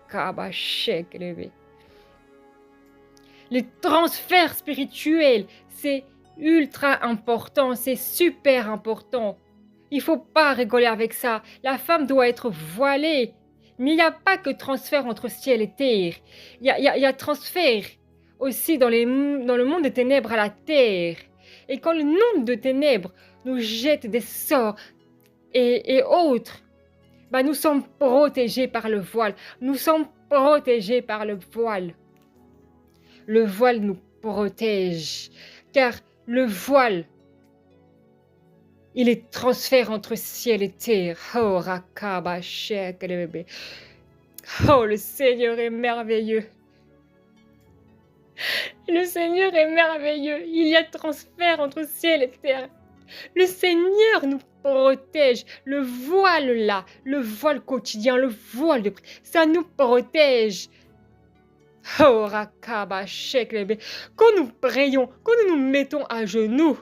rakabashekelebe. Le transfert spirituel, c'est ultra important, c'est super important. Il ne faut pas rigoler avec ça. La femme doit être voilée. Mais il n'y a pas que transfert entre ciel et terre. Il y a transfert aussi dans le monde des ténèbres à la terre. Et quand le monde de ténèbres nous jette des sorts et autres, bah nous sommes protégés par le voile. Nous sommes protégés par le voile. Le voile nous protège, car le voile, il est transfert entre ciel et terre. Oh, rakabashekelebe. Oh, le Seigneur est merveilleux. Le Seigneur est merveilleux. Il y a transfert entre ciel et terre. Le Seigneur nous protège. Le voile là, le voile quotidien, le voile de prière, ça nous protège. Oh, rakabashekelebe. Quand nous prions, quand nous nous mettons à genoux,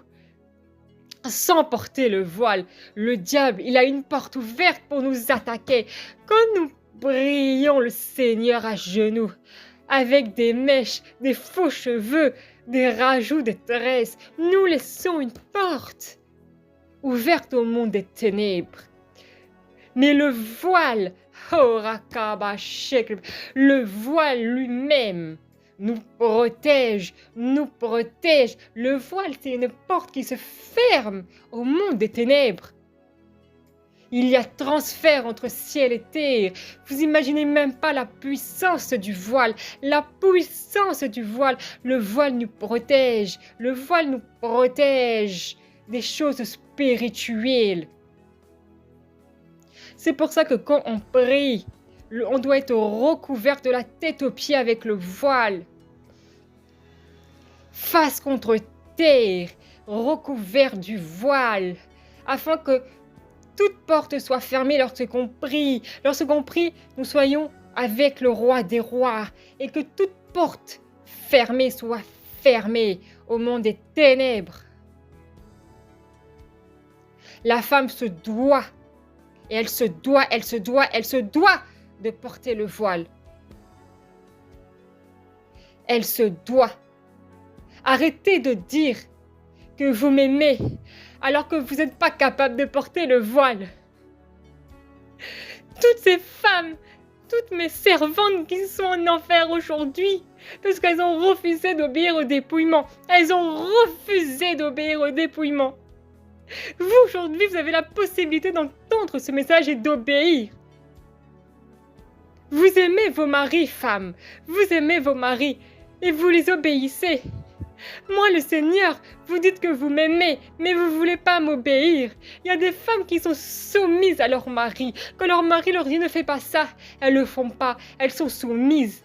sans porter le voile, le diable, il a une porte ouverte pour nous attaquer. Quand nous prions le Seigneur à genoux, avec des mèches, des faux cheveux, des rajouts de tresses, nous laissons une porte ouverte au monde des ténèbres. Mais le voile, oh rakabashekelebe, le voile lui-même nous protège, nous protège. Le voile, c'est une porte qui se ferme au monde des ténèbres. Il y a transfert entre ciel et terre. Vous imaginez même pas la puissance du voile. La puissance du voile. Le voile nous protège. Le voile nous protège des choses spirituelles. C'est pour ça que quand on prie, on doit être recouvert de la tête aux pieds avec le voile. Face contre terre, recouvert du voile, afin que toute porte soit fermée lorsqu'on prie. Lorsqu'on prie, nous soyons avec le roi des rois et que toute porte fermée soit fermée au monde des ténèbres. La femme se doit, et elle se doit de porter le voile. Elle se doit. Arrêtez de dire que vous m'aimez alors que vous n'êtes pas capable de porter le voile. Toutes ces femmes, toutes mes servantes qui sont en enfer aujourd'hui, parce qu'elles ont refusé d'obéir au dépouillement. Elles ont refusé d'obéir au dépouillement. Vous, aujourd'hui, vous avez la possibilité d'entendre ce message et d'obéir. Vous aimez vos maris, femmes. Vous aimez vos maris et vous les obéissez. Moi, le Seigneur, vous dites que vous m'aimez, mais vous ne voulez pas m'obéir. Il y a des femmes qui sont soumises à leur mari. Quand leur mari leur dit ne fais pas ça, elles ne le font pas. Elles sont soumises.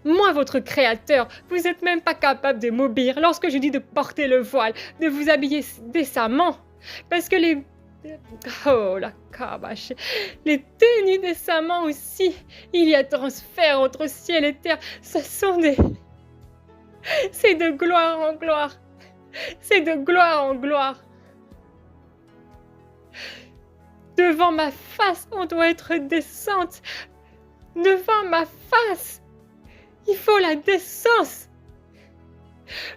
Moi, votre Créateur, vous n'êtes même pas capable de m'obéir lorsque je dis de porter le voile, de vous habiller décemment. Parce que les tenues décemment aussi, il y a transfert entre ciel et terre. C'est de gloire en gloire. C'est de gloire en gloire. Devant ma face, on doit être décente. Devant ma face, il faut la décence.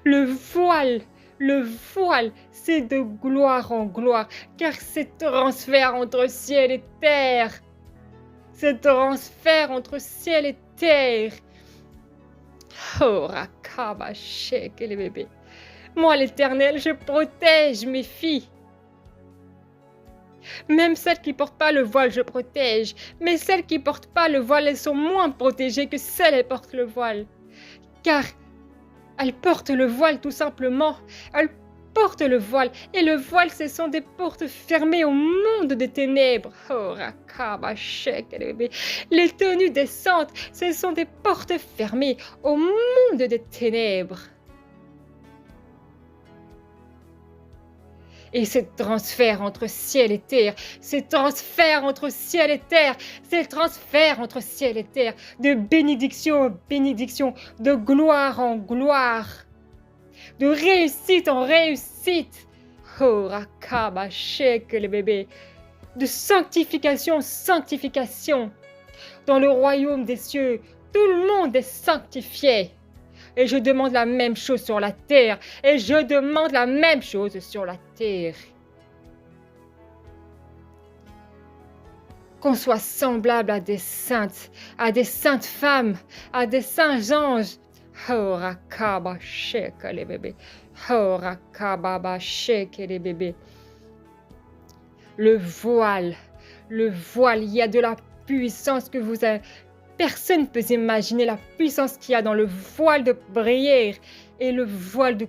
Le voile, c'est de gloire en gloire, car c'est transfert entre ciel et terre. C'est transfert entre ciel et terre. Oh, rakabashekelebe. Moi, l'Éternel, je protège mes filles. Même celles qui ne portent pas le voile, je protège. Mais celles qui ne portent pas le voile, elles sont moins protégées que celles qui portent le voile. Car elles portent le voile tout simplement. Elles portent le voile. Et le voile, ce sont des portes fermées au monde des ténèbres. Oh, rakabashekelebe. Les tenues décentes, ce sont des portes fermées au monde des ténèbres. Et c'est transfert entre ciel et terre, c'est transfert entre ciel et terre, c'est transfert entre ciel et terre, de bénédiction en bénédiction, de gloire en gloire, de réussite en réussite. Oh, rakabashekelebe. De sanctification en sanctification. Dans le royaume des cieux, tout le monde est sanctifié. Et je demande la même chose sur la terre. Et je demande la même chose sur la terre. Qu'on soit semblable à des saintes femmes, à des saints anges. Oh, rakaba sheke les bébés. Oh, rakaba sheke les bébés. Le voile, il y a de la puissance que vous avez. Personne ne peut imaginer la puissance qu'il y a dans le voile de prière et le voile de